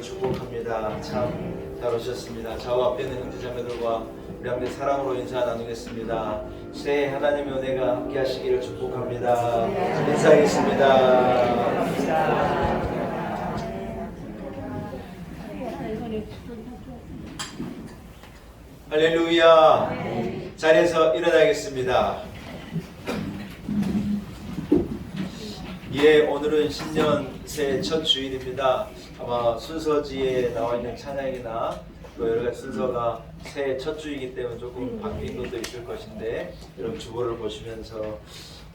축복합니다. 참 잘 오셨습니다. 저와 앞에 있는 형제자매들과 우리 함께 사랑으로 인사 나누겠습니다. 새해 하나님의 은혜가 함께 하시기를 축복합니다. 인사하겠습니다. 할렐루야. 자리에서 일어나겠습니다. 예, 오늘은 신년 새해 첫 주일입니다. 아마 순서지에 나와 있는 찬양이나 또 여러 가지 순서가 새해 첫 주이기 때문에 조금 바뀐 것도 있을 것인데, 여러분 주보를 보시면서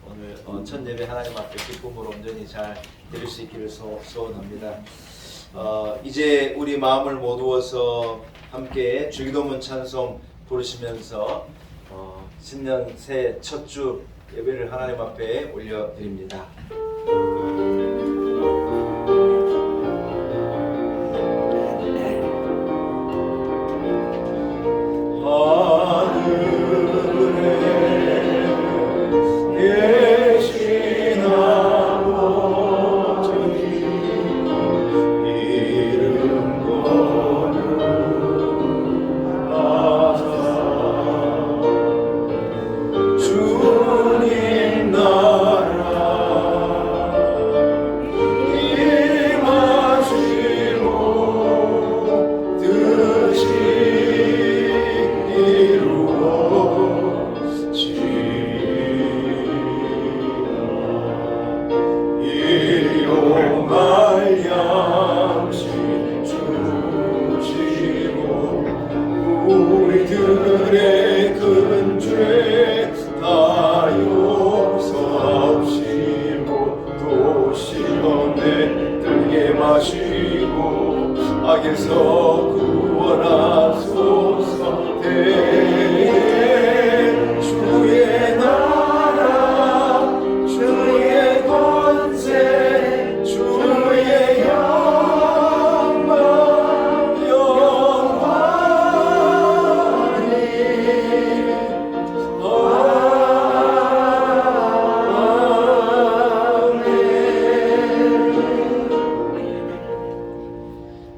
오늘 첫 예배 하나님 앞에 기쁨으로 온전히 잘 드릴 수 있기를 소원합니다. 이제 우리 마음을 모두어서 함께 주기도문 찬송 부르시면서 신년 새해 첫 주 예배를 하나님 앞에 올려드립니다. 우리들의 큰 죄 다 용서하시고 또 시험에 들게 마시고 악에서 구원하소서. 대개 주의 나라 주의 권세 주의 영광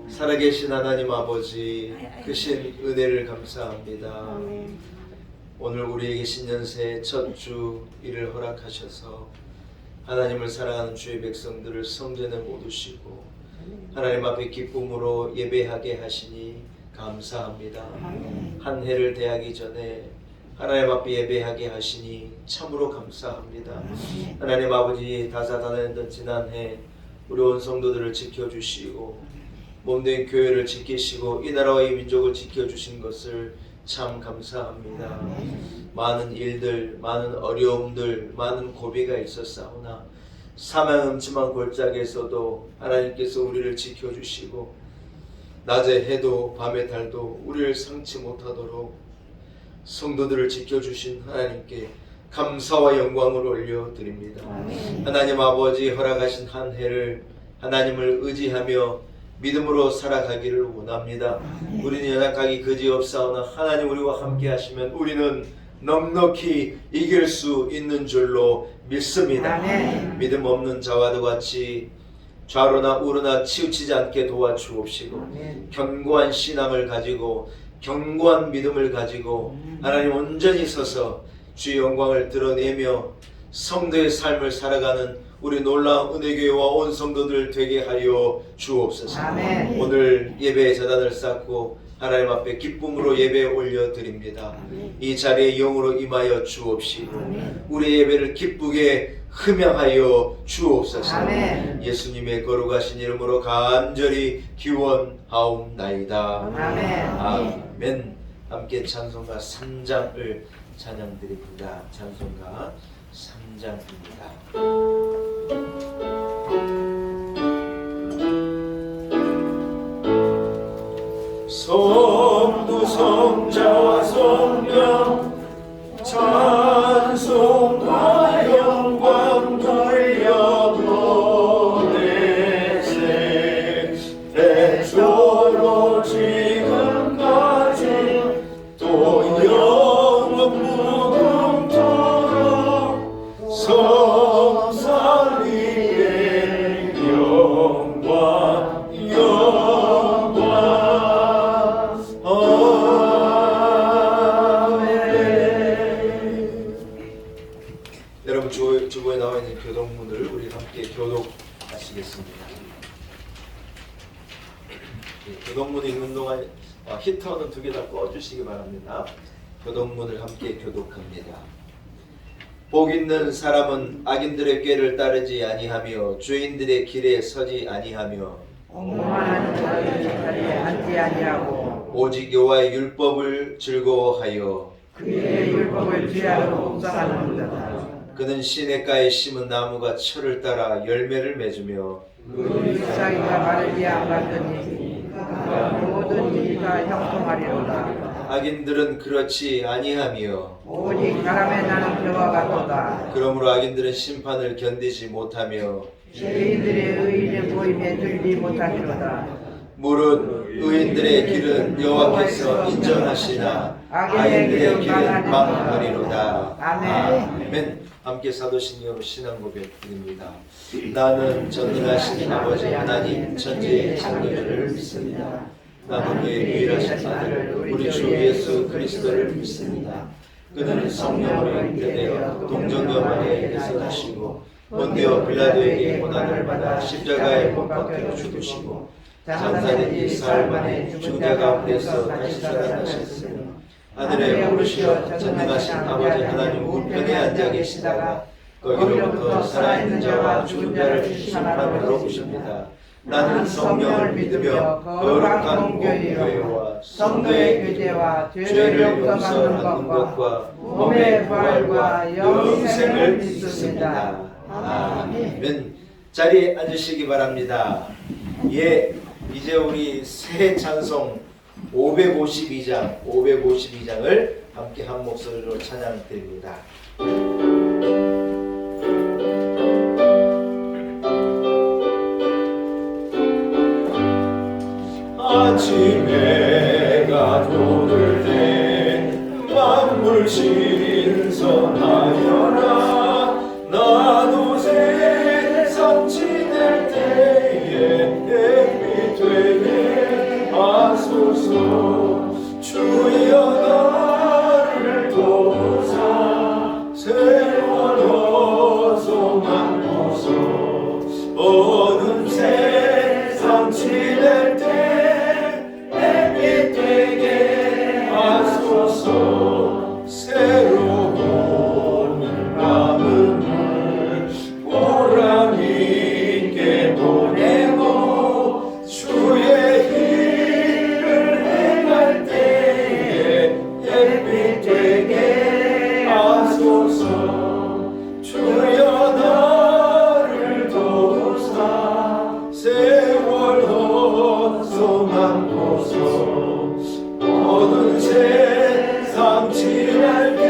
살아계신 하나님 아버지, 크신 은혜를 감사합니다. 오늘 우리에게 신년새 첫 주 일을 허락하셔서 하나님을 사랑하는 주의 백성들을 성전에 모두시고 하나님 앞에 기쁨으로 예배하게 하시니 감사합니다. 한 해를 대하기 전에 하나님 앞에 예배하게 하시니 참으로 감사합니다. 하나님 아버지, 다사다난했던 지난해 우리 온 성도들을 지켜주시고 몸된 교회를 지키시고 이 나라와 이 민족을 지켜주신 것을 참 감사합니다. 많은 일들, 많은 어려움들, 많은 고비가 있었사오나 사망 음침한 골짜기에서도 하나님께서 우리를 지켜주시고 낮에 해도 밤에 달도 우리를 상치 못하도록 성도들을 지켜주신 하나님께 감사와 영광을 올려드립니다. 하나님 아버지, 허락하신 한 해를 하나님을 의지하며 믿음으로 살아가기를 원합니다. 우리는 연약하기 그지없사오나 하나님 우리와 함께 하시면 우리는 넉넉히 이길 수 있는 줄로 믿습니다. 믿음 없는 자와도 같이 좌로나 우로나 치우치지 않게 도와주옵시고 견고한 신앙을 가지고 견고한 믿음을 가지고 하나님 온전히 서서 주의 영광을 드러내며 성도의 삶을 살아가는 우리 놀라운 은혜교회와 온 성도들 되게 하여 주옵소서. 아멘. 오늘 예배의 제단을 쌓고 하나님 앞에 기쁨으로 예배 올려드립니다. 이 자리에 영으로 임하여 주옵시고 우리 예배를 기쁘게 흠양하여 주옵소서. 아멘. 예수님의 거룩하신 이름으로 간절히 기원하옵나이다. 아멘. 함께 찬송가 3장을 찬양드립니다. 찬송가 3장입니다. 성부 성자와 성령 찬송과 영광 돌려보내세. 대초로 지금까지 또 영원 무궁토록 성삼위의 영광 교동문 읽는 동안 히터는 2개 다 꺼주시기 바랍니다. 교동문을 함께 교독합니다. 복 있는 사람은 악인들의 꾀를 따르지 아니하며 죄인들의 길에 서지 아니하며 오만한 자들의 자리에 앉지 아니하고 오직 여호와의 율법을 즐거워하여 그의 율법을 주야로 묵상하는 자다. 그는 시냇가에 심은 나무가 철을 따라 열매를 맺으며 그 잎사귀가 마르지 않았더니 그가 모든 일이 다 형통하리로다. 악인들은 그렇지 아니하며 오직 바람에 나는 벼와 같도다. 그러므로 악인들은 심판을 견디지 못하며 죄인들의 의인의 모임에 들지 못하리로다. 무릇 의인들의 길은 여호와께서 인정하시나 악인들의 길은 망하리로다. 아멘. 함께 사도신경으로 신앙 고백 드립니다. 나는 전능하신 아버지 하나님 천지의 창조주를 믿습니다. 나는 그의 유일하신 아들 우리 주 예수 그리스도를 믿습니다. 그는 성령으로 잉태되어 동정녀 마리아에게서 나시고 본디오 빌라도에게 고난을 받아 십자가에 못 박혀 죽으시고 장사된 지 사흘 만에 죽은 자 가운데서 다시 살아나셨으니 하늘에 오르시어 전능하신 아버지 하나님 우편에 앉아 계시다가 거기로부터 살아있는 자와 죽은 자를 심판하러 오십니다. 나는 성령을 믿으며 거룩한 공교회와 성도의 교제와 죄를 용서받는 것과 몸의 부활과 영생을 믿습니다. 아멘. 자리에 앉으시기 바랍니다. 예, 이제 우리 새 찬송 552장을 함께 한 목소리로 찬양드립니다. 아침 해가 돋을 때 만물 신선하여라. 나도 세상 지낼 때에 햇빛 되게 하소서. 주여 나를 도우사 세월 어둠만 보소. 어두운 세상 지낼 때 햇빛 되게 하소서. 새로운 마음을 보람 있게 보내고 주의 일을 행할 때에 햇빛 되게 하소서. 주여 나를 도우사 세월 헛소만 보소. 어두운 세상 지날 때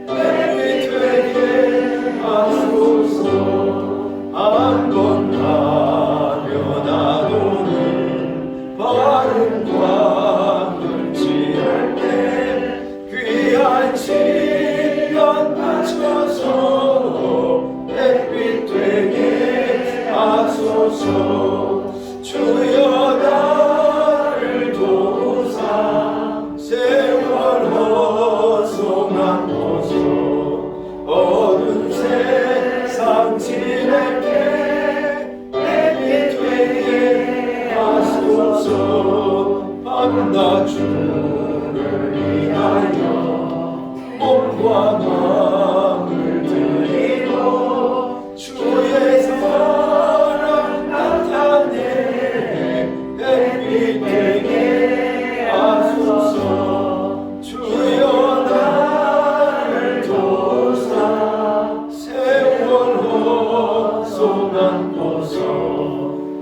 햇빛 되게 하소서. 한번 하며 나도는 바른 광을 지할 때 귀한 시간 맞춰서 햇빛 되게 하소서. 주여 나를 도우사 세월 헛소만 보소. 어두운 세상 지낼 때 햇빛 되게 하소서. 밤낮 주를 위하여 몸과 마음을 드리고 주의 사랑 나타내 햇빛 되게 하소서. 주여 나를 도우사 세월 헛소만 보소.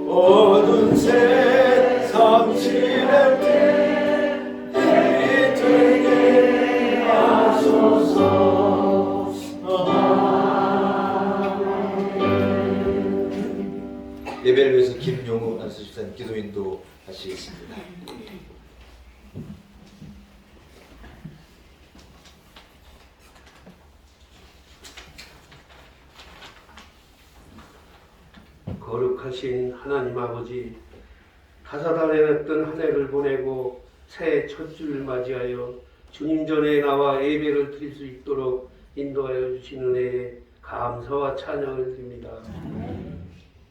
어두운 세상 지낼 때 햇빛 되게 하소서. 예배를 위해서 김용우 안수집사님 기도인도 하시겠습니다. 거룩하신 하나님 아버지, 다사다난했던 한 해를 보내고 새해 첫 주를 맞이하여 주님 전에 나와 예배를 드릴 수 있도록 인도하여 주신 은혜에 감사와 찬양을 드립니다.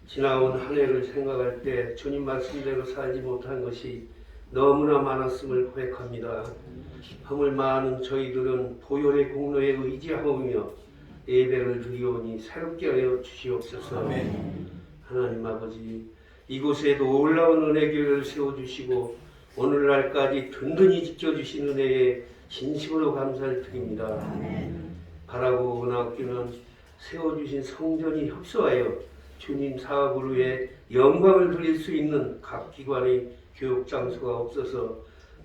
지나온 한 해를 생각할 때 주님 말씀대로 살지 못한 것이 너무나 많았음을 고백합니다. 허물 많은 저희들은 보혈의 공로에 의지하오며 예배를 드리오니 새롭게 하여 주시옵소서. 하나님 아버지, 이곳에 놀라운 은혜교회를 세워주시고 오늘날까지 든든히 지켜주신 은혜에 진심으로 감사를 드립니다. 바라고 은학교는 세워주신 성전이 협소하여 주님 사업을 위해 영광을 드릴 수 있는 각 기관의 교육 장소가 없어서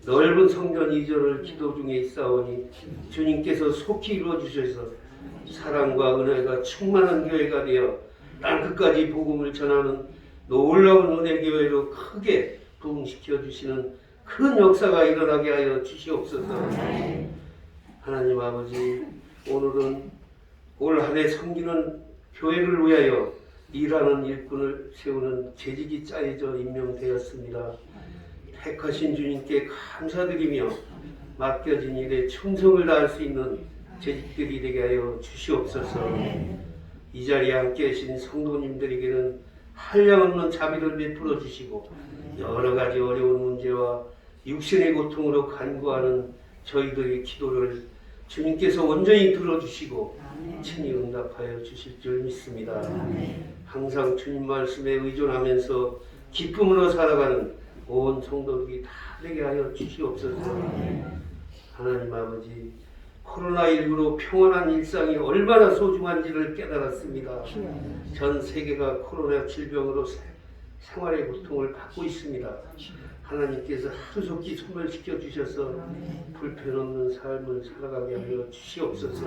넓은 성전 이전을 기도 중에 있사오니 주님께서 속히 이루어주셔서 사랑과 은혜가 충만한 교회가 되어 땅끝까지 복음을 전하는 놀라운 은혜교회로 크게 부흥시켜 주시는 큰 역사가 일어나게 하여 주시옵소서. 하나님 아버지, 오늘은 올 한 해 섬기는 교회를 위하여 일하는 일꾼을 세우는 재직이 짜여져 임명되었습니다. 택하신 주님께 감사드리며 맡겨진 일에 충성을 다할 수 있는 재직들이 되게 하여 주시옵소서. 이 자리에 함께 계신 성도님들에게는 한량없는 자비를 베풀어 주시고 여러 가지 어려운 문제와 육신의 고통으로 간구하는 저희들의 기도를 주님께서 온전히 들어주시고 친히 응답하여 주실 줄 믿습니다. 항상 주님 말씀에 의존하면서 기쁨으로 살아가는 온 성도들이 다 되게 하여 주시옵소서. 하나님 아버지, 코로나19로 평안한 일상이 얼마나 소중한지를 깨달았습니다. 전 세계가 코로나 질병으로 생활의 고통을 받고 있습니다. 하나님께서 하루속히 소멸시켜 주셔서 불편 없는 삶을 살아가게 하여 주시옵소서.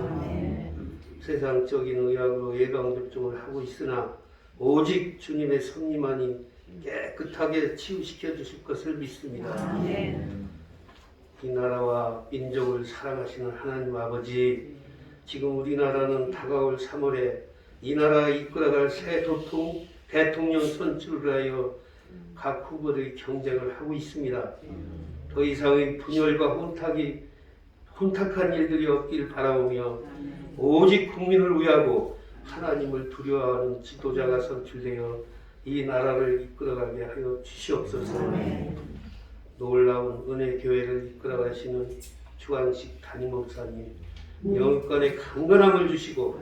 세상적인 의학으로 예방접종을 하고 있으나 오직 주님의 섭리만이 깨끗하게 치유시켜 주실 것을 믿습니다. 이 나라와 민족을 사랑하시는 하나님 아버지, 지금 우리나라는 다가올 3월에 이 나라가 이끌어갈 새 대통령 선출을 하여 각 후보들이 경쟁을 하고 있습니다. 더 이상의 분열과 혼탁한 일들이 없길 바라오며 오직 국민을 위하고 하나님을 두려워하는 지도자가 선출되어 이 나라를 이끌어가게 하여 주시옵소서. 놀라운 은혜 교회를 이끌어가시는 주한식 담임 목사님, 영권의 강건함을 주시고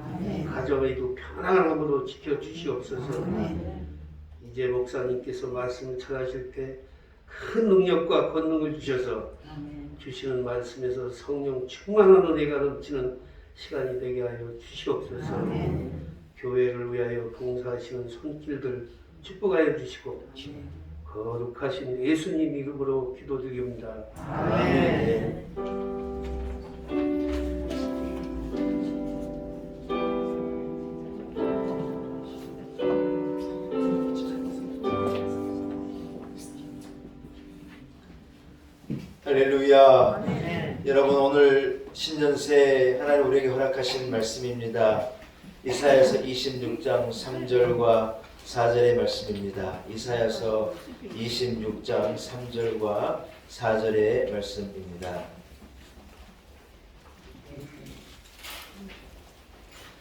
가정에도 평안함으로 지켜주시옵소서. 이제 목사님께서 말씀을 전하실 때 큰 능력과 권능을 주셔서 주시는 말씀에서 성령 충만한 은혜가 넘치는 시간이 되게 하여 주시옵소서. 교회를 위하여 봉사하시는 손길들 축복하여 주시고 거룩하신 예수님 이름으로 기도드립니다. 아멘. 할렐루야. 여러분, 오늘 신년새 하나님 우리에게 허락하신 말씀입니다. 이사야서 26장 3절과 4절의 말씀입니다. 이사야서 26장 3절과 4절의 말씀입니다.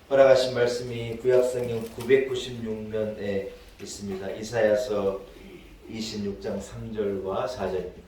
허락하신 말씀이 구약성경 996면에 있습니다. 이사야서 26장 3절과 4절입니다.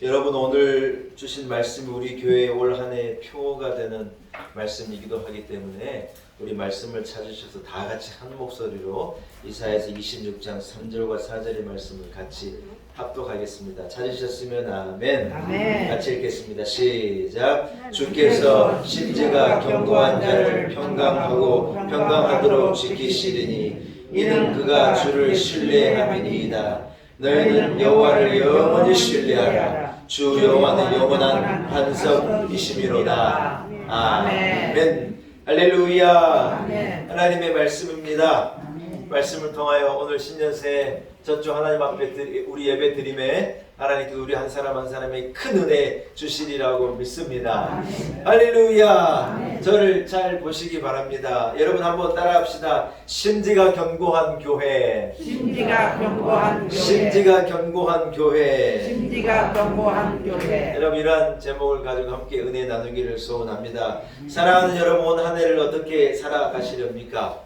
여러분, 오늘 주신 말씀이 우리 교회의 올 한 해 표가 되는 말씀이기도 하기 때문에 우리 말씀을 찾으셔서 다 같이 한 목소리로 이사야서 26장 3절과 4절의 말씀을 같이 합독하겠습니다. 찾으셨으면 아멘. 아멘. 같이 읽겠습니다. 시작. 주께서 심지가 견고한 자를 평강하고 평강하도록 지키시리니 이는 그가 주를 신뢰함이니이다. 너희는 여호와를 영원히 신뢰하라. 주 여호와는 영원한 반석이심이로다. 아멘. 할렐루야. 아멘. 하나님의 말씀입니다. 아멘. 말씀을 통하여 오늘 신년새 저주 하나님 앞에 우리 예배 드림에 하나님께 우리 한 사람 한 사람에게 큰 은혜 주시리라고 믿습니다. 할렐루야. 저를 잘 보시기 바랍니다. 여러분 한번 따라합시다. 심지가 견고한 교회. 심지가 견고한 교회. 심지가 견고한 교회. 심지가 견고한 교회. 여러분 이러한 제목을 가지고 함께 은혜 나누기를 소원합니다. 사랑하는 여러분, 한 해를 어떻게 살아가시렵니까?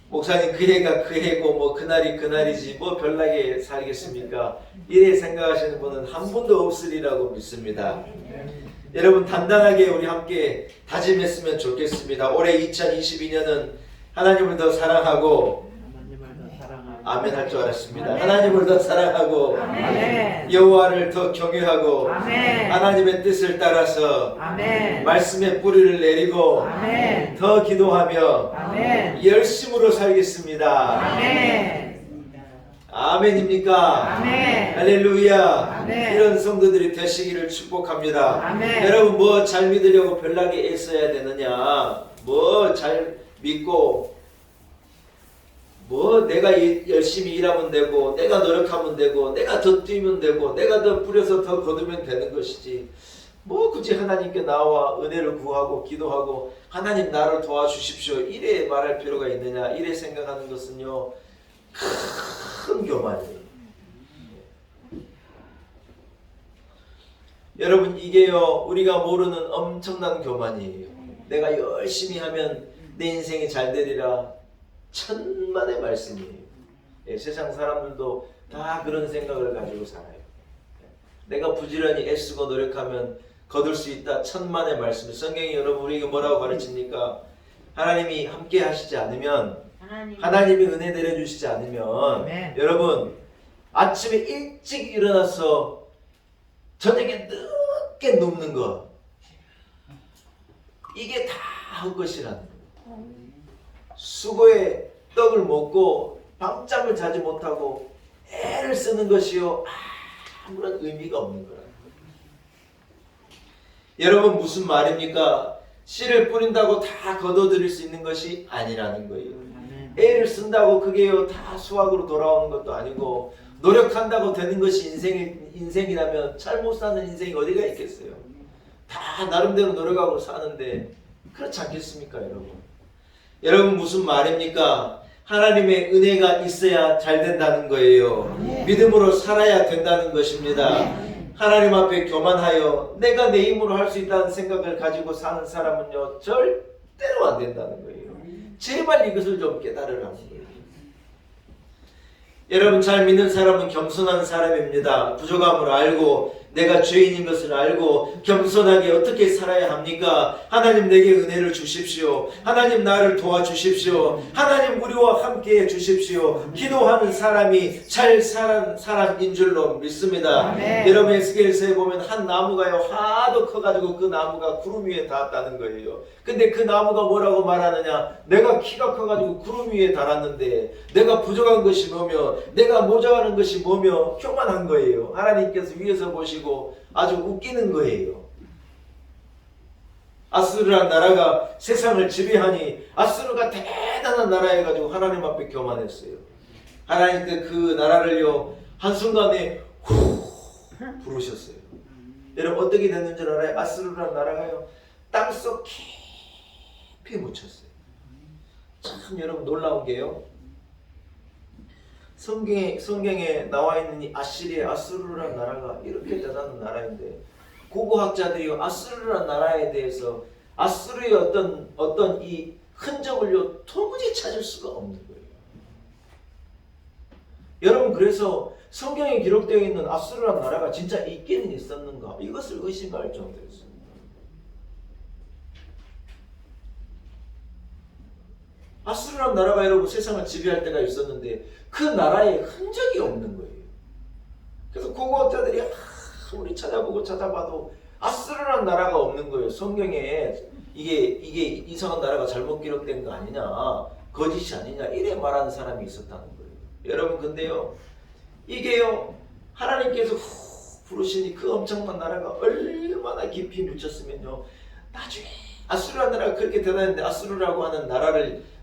목사님 그 해가 그 해고 뭐 그날이 그날이지 뭐 별나게 살겠습니까? 이래 생각하시는 분은 한 분도 없으리라고 믿습니다. 여러분 단단하게 우리 함께 다짐했으면 좋겠습니다. 올해 2022년은 하나님을 더 사랑하고 아멘 할 줄 알았습니다. 하나님을 더 사랑하고 아멘. 여호와를 더 경외하고 아멘. 하나님의 뜻을 따라서 아멘. 말씀의 뿌리를 내리고 아멘. 더 기도하며 아멘. 열심으로 살겠습니다. 아멘. 아멘입니까? 아멘. 할렐루야. 아멘. 이런 성도들이 되시기를 축복합니다. 아멘. 여러분 뭐 잘 믿으려고 별나게 애써야 되느냐? 뭐 잘 믿고 뭐 내가 열심히 일하면 되고 내가 노력하면 되고 내가 더 뛰면 되고 내가 더 뿌려서 더 거두면 되는 것이지 뭐 굳이 하나님께 나와 은혜를 구하고 기도하고 하나님 나를 도와주십시오 이래 말할 필요가 있느냐 이래 생각하는 것은요 큰 교만이에요. 여러분 이게요 우리가 모르는 엄청난 교만이에요. 내가 열심히 하면 내 인생이 잘 되리라 천만의 말씀이에요. 예, 세상 사람들도 다 그런 생각을 가지고 살아요. 내가 부지런히 애쓰고 노력하면 거둘 수 있다 천만의 말씀. 성경이 여러분 우리에게 뭐라고 가르칩니까? 하나님이 함께 하시지 않으면 하나님이 은혜 내려주시지 않으면 아멘. 여러분 아침에 일찍 일어나서 저녁에 늦게 눕는 거 이게 다 헛것이라는 거예요. 수고의 떡을 먹고 밤잠을 자지 못하고 애를 쓰는 것이요 아무런 의미가 없는 거라는 거예요. 여러분 무슨 말입니까? 씨를 뿌린다고 다 거둬들일 수 있는 것이 아니라는 거예요. 애를 쓴다고 그게요 다 수확으로 돌아오는 것도 아니고 노력한다고 되는 것이 인생이라면 잘못 사는 인생이 어디가 있겠어요? 다 나름대로 노력하고 사는데 그렇지 않겠습니까 여러분? 여러분 무슨 말입니까? 하나님의 은혜가 있어야 잘 된다는 거예요. 믿음으로 살아야 된다는 것입니다. 하나님 앞에 교만하여 내가 내 힘으로 할 수 있다는 생각을 가지고 사는 사람은요 절대로 안 된다는 거예요. 제발 이것을 좀 깨달으라는 거예요. 여러분 잘 믿는 사람은 겸손한 사람입니다. 부족함을 알고 내가 죄인인 것을 알고 겸손하게 어떻게 살아야 합니까? 하나님 내게 은혜를 주십시오. 하나님 나를 도와주십시오. 하나님 우리와 함께 해주십시오. 기도하는 사람이 잘 사는 사람인 줄로 믿습니다. 아멘. 여러분 에스겔서에 보면 한 나무가요 하도 커가지고 그 나무가 구름 위에 닿았다는 거예요. 근데 그 나무가 뭐라고 말하느냐? 내가 키가 커가지고 구름 위에 달았는데 내가 부족한 것이 뭐며 내가 모자라는 것이 뭐며 교만한 거예요. 하나님께서 위에서 보시고 아주 웃기는 거예요. 아수르란 나라가 세상을 지배하니 아수르가 대단한 나라여가지고 하나님 앞에 교만했어요. 하나님께 그 나라를요 한순간에 후 부르셨어요. 여러분 어떻게 됐는 줄 알아요? 아수르란 나라가요 땅속 깊이 묻혔어요. 참 여러분 놀라운 게요 성경에 나와 있는 이 아시리아 아수르란 나라가 이렇게 대단한 나라인데 고고학자들이 아수르란 나라에 대해서 아수르의 어떤 이 흔적을요 도무지 찾을 수가 없는 거예요. 여러분 그래서 성경에 기록되어 있는 아수르란 나라가 진짜 있기는 있었는가 이것을 의심할 정도였습니다. 아수르란 나라가 여러분 세상을 지배할 때가 있었는데 그 나라에 흔적이 없는 거예요. 그래서 고고학자들이 아무리 찾아보고 찾아봐도 아수르란 나라가 없는 거예요. 성경에 이게 이상한 나라가 잘못 기록된 거 아니냐 거짓이 아니냐 이래 말하는 사람이 있었다는 거예요. 여러분 근데요 이게요 하나님께서 부르시니 그 엄청난 나라가 얼마나 깊이 묻혔으면요 나중에 아수르라는 나라가 그렇게 대단했는데 아수르라고 하는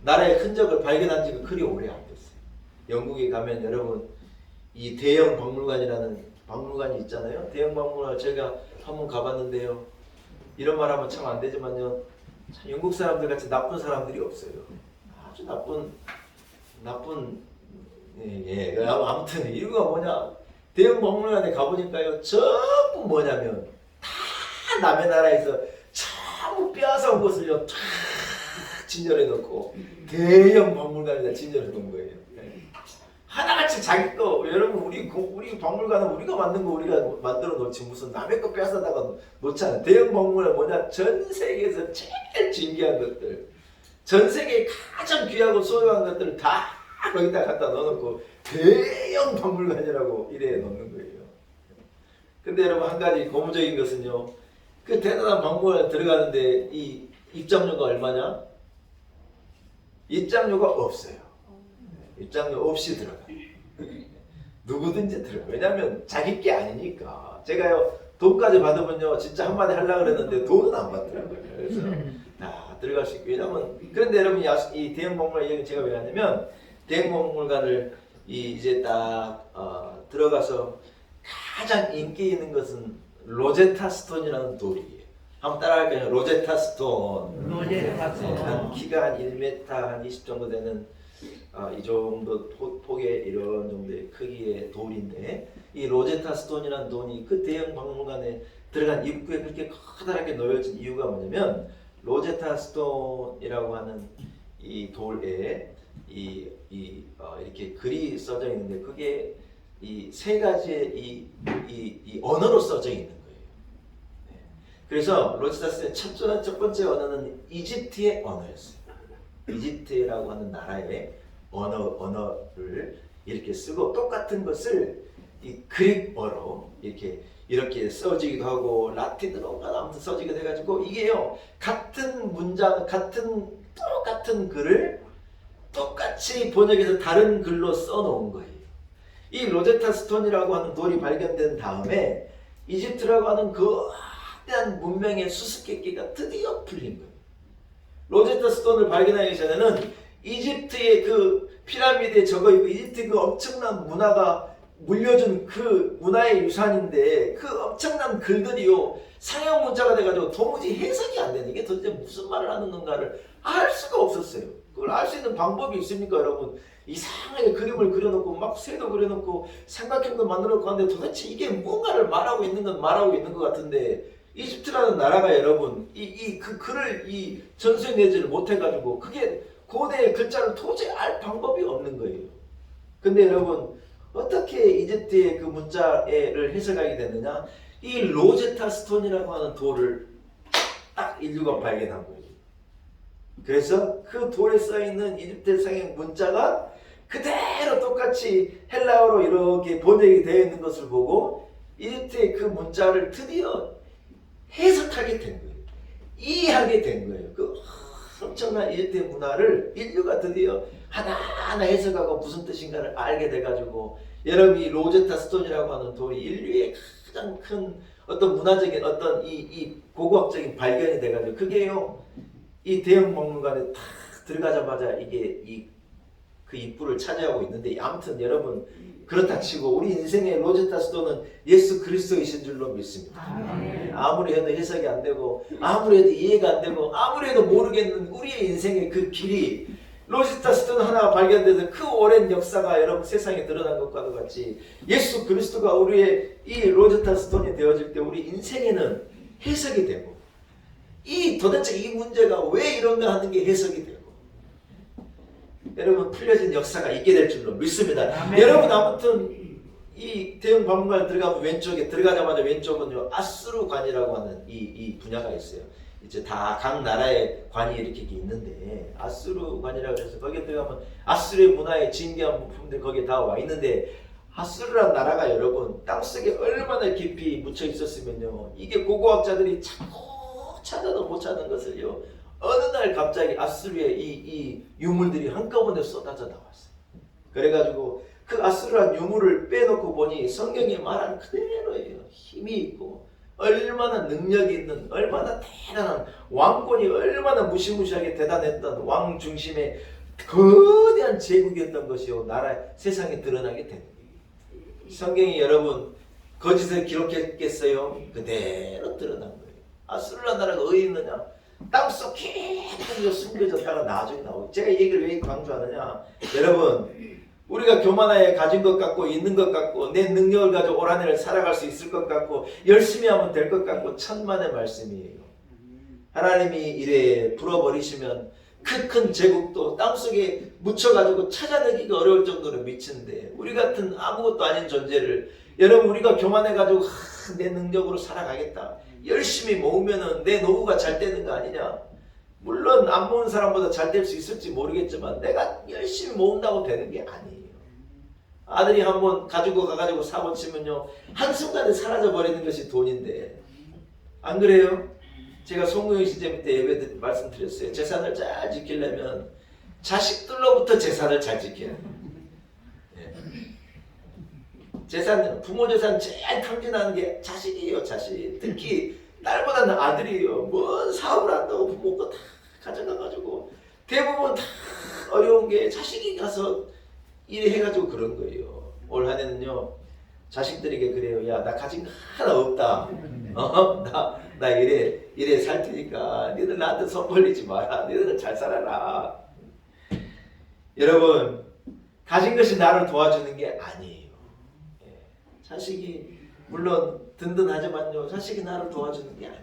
나라의 흔적을 발견한 지가 그리 오래 안 됐어요. 영국에 가면 여러분 이 대형 박물관이라는 박물관이 있잖아요. 대형 박물관 제가 한번 가봤는데요. 이런 말 하면 참 안 되지만요. 참 영국 사람들 같이 나쁜 사람들이 없어요. 아주 나쁜 아무튼 이유가 뭐냐? 대형 박물관에 가보니까요. 전부 뭐냐면 다 남의 나라에서 전부 빼앗아온 것을요. 다 진열해 놓고 대형 박물관에다 진열해 놓은 거예요. 하나같이 자기 거 여러분 우리 박물관은 우리가 만든 거 우리가 만들어 놓지 무슨 남의 거 빼앗아다가 놓잖아. 대형 박물관 뭐냐? 전 세계에서 제일 진귀한 것들, 전 세계에 가장 귀하고 소중한 것들을 다 거기다 갖다 넣어놓고 대형 박물관이라고 이래 놓는 거예요. 근데 여러분 한 가지 고무적인 것은요. 그 대단한 박물관에 들어가는데 이 입장료가 얼마냐? 입장료가 없어요. 입장료 없이 들어가요. 누구든지 들어가요. 왜냐하면 자기 게 아니니까. 제가요 돈까지 받으면요 진짜 한마디 하려고 그랬는데 돈은 안 받더라고요. 그래서 다 들어갈 수 있고. 왜냐면 그런데 여러분 이 대형 박물관 얘기는 제가 왜 하냐면 대형 박물관을 이제 딱 들어가서 가장 인기 있는 것은 로제타 스톤이라는 돌이에요. 한번 따라할까요? 로제타 스톤. 로제타 스톤. 한 키가 한 1m 한 20 정도 되는 이 정도 폭의 이런 정도의 크기의 돌인데 이 로제타 스톤이라는 돌이 그 대형 박물관에 들어간 입구에 그렇게 커다랗게 놓여진 이유가 뭐냐면 로제타 스톤이라고 하는 이 돌에 이렇게 글이 써져 있는데 그게 이 세 가지의 이 언어로 써져 있는 거예요. 네. 그래서 로제타 스톤의 첫 번째 언어는 이집트의 언어였어요. 이집트라고 하는 나라의 언어를 이렇게 쓰고 똑같은 것을 이 그릭어로 이렇게 써지기도 하고 라틴어로 아무튼 써지기도 해가지고 이게요 같은 문장 똑같은 글을 똑같이 번역해서 다른 글로 써놓은 거예요. 이 로제타 스톤이라고 하는 돌이 발견된 다음에 이집트라고 하는 그 거대한 문명의 수수께끼가 드디어 풀린 거예요. 로제타 스톤을 발견하기 전에는 이집트의 그 피라미드에 적어 있고 이집트 그 엄청난 문화가 물려준 그 문화의 유산인데 그 엄청난 글들이요 상형 문자가 돼가지고 도무지 해석이 안 되는 이게 도대체 무슨 말을 하는 건가를 알 수가 없었어요. 그걸 알 수 있는 방법이 있습니까 여러분? 이상하게 그림을 그려놓고 막 새도 그려놓고 삼각형도 만들어놓고 하는데 도대체 이게 뭔가를 말하고 있는 건 말하고 있는 것 같은데 이집트라는 나라가 여러분 그 글을 이 전수해 내지를 못해가지고 그게 고대의 글자를 도저히 알 방법이 없는 거예요. 근데 여러분 어떻게 이집트의 그 문자를 해석하게 됐느냐? 이 로제타 스톤이라고 하는 돌을 딱 인류가 발견한 거예요. 그래서 그 돌에 써있는 이집트 상형 문자가 그대로 똑같이 헬라어로 이렇게 번역이 되어 있는 것을 보고 이집트의 그 문자를 드디어 해석하게 된 거예요. 이해하게 된 거예요. 그 엄청난 이집트의 문화를 인류가 드디어 하나하나 해석하고 무슨 뜻인가를 알게 돼가지고 여러분 이 로제타 스톤이라고 하는 돌이 인류의 가장 큰 어떤 문화적인 어떤 이 고고학적인 발견이 돼가지고 그게요 이 대형 박물관에 탁 들어가자마자 이게 그 입구를 차지하고 있는데 아무튼 여러분 그렇다 치고 우리 인생의 로제타 스톤은 예수 그리스도이신 줄로 믿습니다. 아무리 해도 해석이 안 되고 아무리 해도 이해가 안 되고 아무리 해도 모르겠는 우리의 인생의 그 길이 로제타 스톤 하나 발견돼서 그 오랜 역사가 여러분 세상에 드러난 것과도 같이 예수 그리스도가 우리의 이 로제타 스톤이 되어질 때 우리 인생에는 해석이 되고 도대체 이 문제가 왜 이런가 하는 게 해석이 되고 여러분 풀려진 역사가 있게 될 줄로 믿습니다. 아멘. 여러분 아무튼 이 대형 박물관에 들어가면 왼쪽에 들어가자마자 왼쪽은요 아수르관이라고 하는 이 분야가 있어요. 이제 다 각 나라의 관이 이렇게 있는데 아수르관이라고 해서 거기에 들어가면 아수르의 문화의 진귀한 부품들 거기에 다 와 있는데 아수르란 나라가 여러분 땅속에 얼마나 깊이 묻혀 있었으면요 이게 고고학자들이 자꾸 찾아도 못 찾는 것을요 어느 날 갑자기 아수르의 이 유물들이 한꺼번에 쏟아져 나왔어요. 그래가지고 그 아수르한 유물을 빼놓고 보니 성경이 말한 그대로예요. 힘이 있고 얼마나 능력이 있는, 얼마나 대단한 왕권이 얼마나 무시무시하게 대단했던 왕 중심의 거대한 제국이었던 것이요 나라 세상에 드러나게 됩니다. 성경이 여러분 거짓을 기록했겠어요? 그대로 드러난 거예요. 아수르 나라가 어디 있느냐? 땅속 깊은 데 숨겨졌다가 나중에 나오고. 제가 이 얘기를 왜 강조하느냐? 여러분 우리가 교만하에 가진 것 같고 있는 것 같고 내 능력을 가지고 올 한 해를 살아갈 수 있을 것 같고 열심히 하면 될 것 같고 천만의 말씀이에요. 하나님이 이래 불어버리시면 큰 제국도 땅속에 묻혀가지고 찾아내기가 어려울 정도로 미친데 우리 같은 아무것도 아닌 존재를 여러분 우리가 교만해가지고 내 능력으로 살아가겠다 열심히 모으면은 내 노후가 잘 되는 거 아니냐. 물론 안 모은 사람보다 잘 될 수 있을지 모르겠지만 내가 열심히 모은다고 되는 게 아니에요. 아들이 한번 가지고 가가지고 사고 치면요 한순간에 사라져 버리는 것이 돈인데 안 그래요? 제가 송구영 시제 때 예배 때 말씀드렸어요. 재산을 잘 지키려면 자식들로부터 재산을 잘 지켜야 돼요. 예. 재산, 부모 재산 제일 탕진하는 게 자식이에요. 자식. 특히 딸보다는 아들이에요. 뭔 사업을 한다고 부모 거 다 가져가가지고 대부분 다 어려운 게 자식이 가서 일해가지고 그런 거예요. 올 한 해는요 자식들에게 그래요. 야, 나 가진 거 하나 없다. 나 이래 살 테니까 너희들 나한테 손 벌리지 마라. 너희들은 잘 살아라. 여러분 가진 것이 나를 도와주는 게 아니에요. 자식이 물론 든든하지만요 자식이 나를 도와주는 게 아니에요.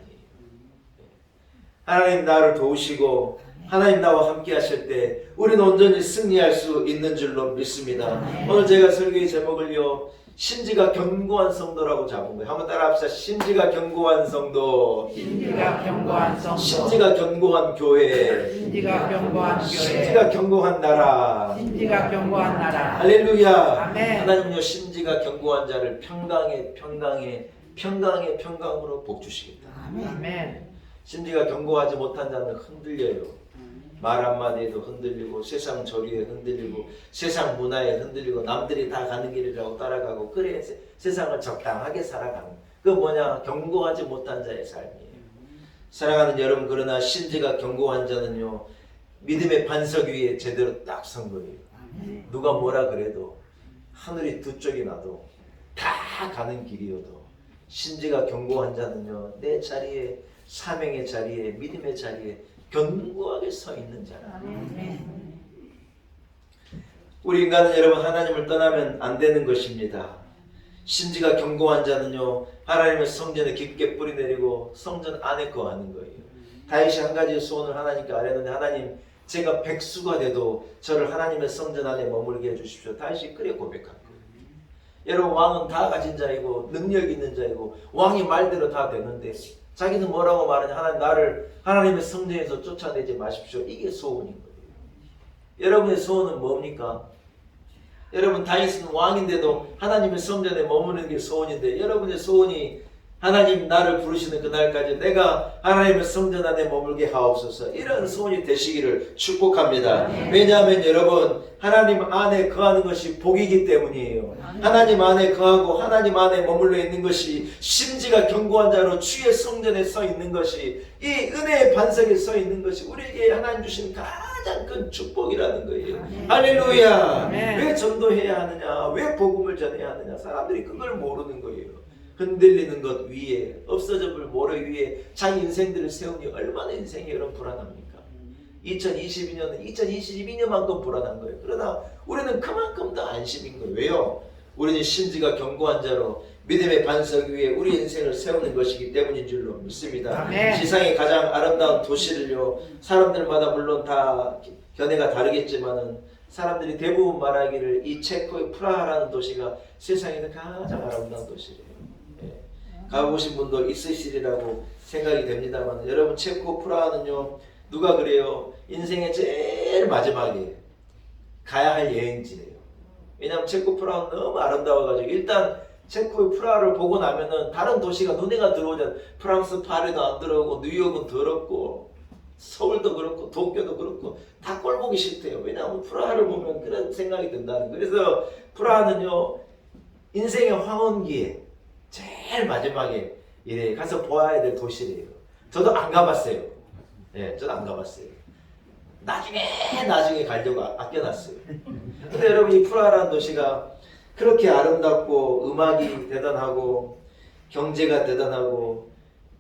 하나님 나를 도우시고 하나님 나와 함께 하실 때 우리는 온전히 승리할 수 있는 줄로 믿습니다. 오늘 제가 설교의 제목을요 신지가 견고한 성도라고 잡은 거예요. 한번 따라 합시다. 신지가 견고한 성도, 신지가 견고한 성도, 신지가 견고한 교회, 신지가 견고한 교회, 신지가 견고한 나라, 신지가 견고한 나라. 할렐루야. 아멘. 하나님은요 신지가 견고한 자를 평강으로 복 주시겠다. 아멘. 신지가 견고하지 못한 자는 흔들려요. 말 한마디에도 흔들리고 세상 조리에 흔들리고 세상 문화에 흔들리고 남들이 다 가는 길이라고 따라가고 그래 세상을 적당하게 살아가는 그 뭐냐 견고하지 못한 자의 삶이에요. 사랑하는 여러분 그러나 신지가 견고한 자는요 믿음의 반석 위에 제대로 딱 선 거예요. 누가 뭐라 그래도 하늘이 두 쪽이 나도 다 가는 길이어도 신지가 견고한 자는요 내 자리에 사명의 자리에 믿음의 자리에 견고하게 서 있는 자라. 우리 인간은 여러분 하나님을 떠나면 안 되는 것입니다. 신지가 견고한 자는요 하나님의 성전에 깊게 뿌리내리고 성전 안에 거하는 거예요. 다윗이 한 가지 소원을 하나님께 아뢰는데 하나님 제가 백수가 돼도 저를 하나님의 성전 안에 머물게 해주십시오. 다윗이 그래 고백한 거예요. 여러분 왕은 다 가진 자이고 능력 있는 자이고 왕이 말대로 다 되는데 자기는 뭐라고 말하냐 하나님 나를 하나님의 성전에서 쫓아내지 마십시오. 이게 소원인 거예요. 여러분의 소원은 뭡니까? 여러분 다윗은 왕인데도 하나님의 성전에 머무는 게 소원인데 여러분의 소원이 하나님 나를 부르시는 그날까지 내가 하나님의 성전 안에 머물게 하옵소서 이런 소원이 되시기를 축복합니다. 왜냐하면 여러분 하나님 안에 거하는 것이 복이기 때문이에요. 하나님 안에 거하고 하나님 안에 머물러 있는 것이 심지가 견고한 자로 주의 성전에 서 있는 것이 이 은혜의 반석에 서 있는 것이 우리에게 하나님 주신 가장 큰 축복이라는 거예요. 할렐루야. 왜 전도해야 하느냐 왜 복음을 전해야 하느냐 사람들이 그걸 모르는 거예요. 흔들리는 것 위에 없어져 볼 모래 위에 자기 인생들을 세우니 얼마나 인생이 여러분 불안합니까? 2022년은 2022년만큼 불안한 거예요. 그러나 우리는 그만큼 더 안심인 거예요. 왜요? 우리는 신지가 견고한 자로 믿음의 반석 위에 우리 인생을 세우는 것이기 때문인 줄로 믿습니다. 아멘. 세상의 가장 아름다운 도시를요 사람들마다 물론 다 견해가 다르겠지만은 사람들이 대부분 말하기를 이 체코의 프라하라는 도시가 세상에서 가장 아름다운 도시래요. 가보신 분도 있으시리라고 생각이 됩니다만 여러분 체코 프라하는요 누가 그래요 인생의 제일 마지막에 가야 할 여행지래요. 왜냐하면 체코 프라하는 너무 아름다워가지고 일단 체코의 프라하를 보고 나면은 다른 도시가 눈에가 들어오잖아요. 프랑스 파리도 안 들어오고 뉴욕은 더럽고 서울도 그렇고 도쿄도 그렇고 다 꼴보기 싫대요. 왜냐하면 프라하를 보면 그런 생각이 든다는 거예요. 그래서 프라하는요 인생의 황혼기에 제일 마지막에 이래 가서 보아야 될 도시래요. 저도 안 가봤어요. 예, 저도 안 가봤어요. 나중에 가려고 아껴놨어요. 근데 여러분 이 프라하라는 도시가 그렇게 아름답고 음악이 대단하고 경제가 대단하고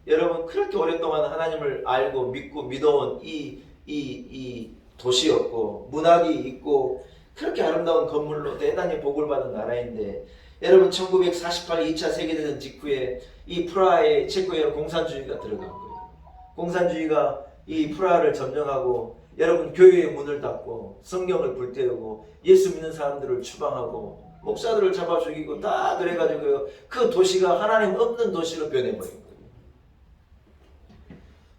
여러분 그렇게 오랫동안 하나님을 알고 믿고 믿어온 이 도시였고 문학이 있고 그렇게 아름다운 건물로 대단히 복을 받은 나라인데 여러분 1948 2차 세계대전 직후에 이 프라하에 체코에 공산주의가 들어간 거예요. 공산주의가 이 프라하를 점령하고 여러분 교회의 문을 닫고 성경을 불태우고 예수 믿는 사람들을 추방하고 목사들을 잡아 죽이고 다 그래가지고요. 그 도시가 하나님 없는 도시로 변해버린 거예요.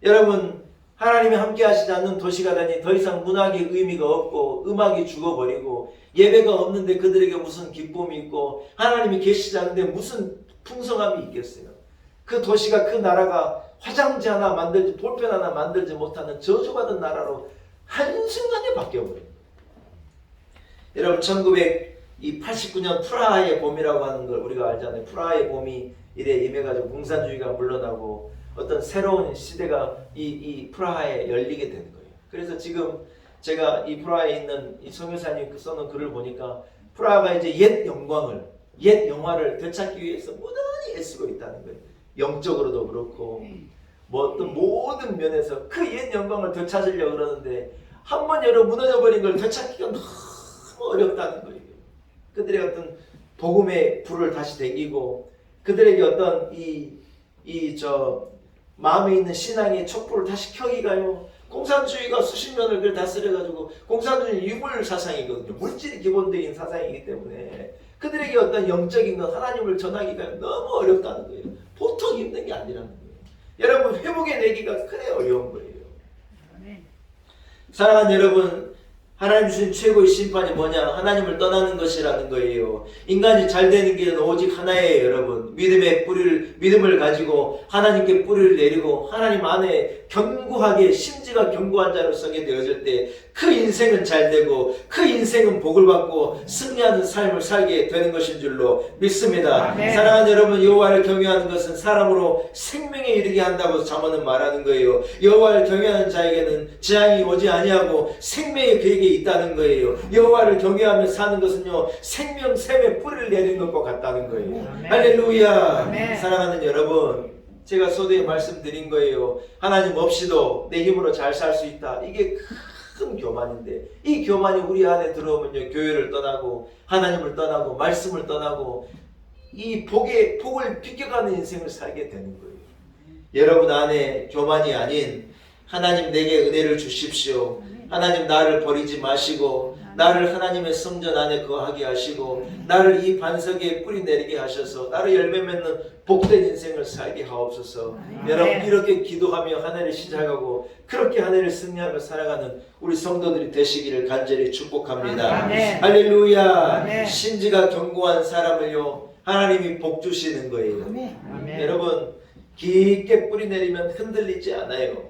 여러분 하나님이 함께 하시지 않는 도시가 되니 더 이상 문학의 의미가 없고 음악이 죽어버리고 예배가 없는데 그들에게 무슨 기쁨이 있고 하나님이 계시지 않는데 무슨 풍성함이 있겠어요. 그 도시가 그 나라가 화장지 하나 만들지 볼펜 하나 만들지 못하는 저주받은 나라로 한순간에 바뀌어버려요. 여러분 1989년 프라하의 봄이라고 하는 걸 우리가 알잖아요. 프라하의 봄이 이래 임해가지고 공산주의가 물러나고 어떤 새로운 시대가 이 프라하에 열리게 되는 거예요. 그래서 지금 제가 이 프라하에 있는 이 성교사님 써놓은 글을 보니까 프라하가 이제 옛 영광을 옛 영화를 되찾기 위해서 무난히 애쓰고 있다는 거예요. 영적으로도 그렇고 뭐 어떤 모든 면에서 그 옛 영광을 되찾으려고 그러는데 한번 무너져 버린 걸 되찾기가 너무 어렵다는 거예요. 그들의 어떤 복음의 불을 다시 댕기고 그들에게 어떤 마음에 있는 신앙의 촛불을 다시 켜기가요. 공산주의가 수십 년을 그걸 다스려가지고 공산주의는 유물 사상이거든요. 물질이 기본적인 사상이기 때문에 그들에게 어떤 영적인 것 하나님을 전하기가 너무 어렵다는 거예요. 보통 힘든 게 아니라는 거예요. 여러분 회복의 내기가 그래 어려운 거예요. 사랑하는 여러분 하나님 주신 최고의 심판이 뭐냐? 하나님을 떠나는 것이라는 거예요. 인간이 잘 되는 길은 오직 하나예요, 여러분. 믿음을 가지고 하나님께 뿌리를 내리고 하나님 안에 견고하게 심지가 견고한 자로 서게 되어질 때 그 인생은 잘 되고 그 인생은 복을 받고 승리하는 삶을 살게 되는 것인 줄로 믿습니다. 아멘. 사랑하는 여러분, 여호와를 경외하는 것은 사람으로 생명에 이르게 한다고 잠언은 말하는 거예요. 여호와를 경외하는 자에게는 재앙이 오지 아니하고 생명이 그에게 있다는 거예요. 여호와를 경외하며 사는 것은요 생명 샘에 뿌리를 내리는 것과 같다는 거예요. 아멘. 할렐루야. 아멘. 사랑하는 여러분, 제가 서두에 말씀드린 거예요. 하나님 없이도 내 힘으로 잘 살 수 있다. 이게 큰 교만인데 이 교만이 우리 안에 들어오면요 교회를 떠나고 하나님을 떠나고 말씀을 떠나고 이 복을 비껴가는 인생을 살게 되는 거예요. 여러분 안에 교만이 아닌 하나님 내게 은혜를 주십시오. 하나님 나를 버리지 마시고 나를 하나님의 성전 안에 거하게 하시고 나를 이 반석에 뿌리 내리게 하셔서 나를 열매 맺는 복된 인생을 살게 하옵소서. 여러분 이렇게 기도하며 한 해를 시작하고 그렇게 한 해를 승리하며 살아가는 우리 성도들이 되시기를 간절히 축복합니다. 아멘. 할렐루야. 아멘. 심지가 견고한 사람을요 하나님이 복 주시는 거예요. 아멘. 여러분 깊게 뿌리 내리면 흔들리지 않아요.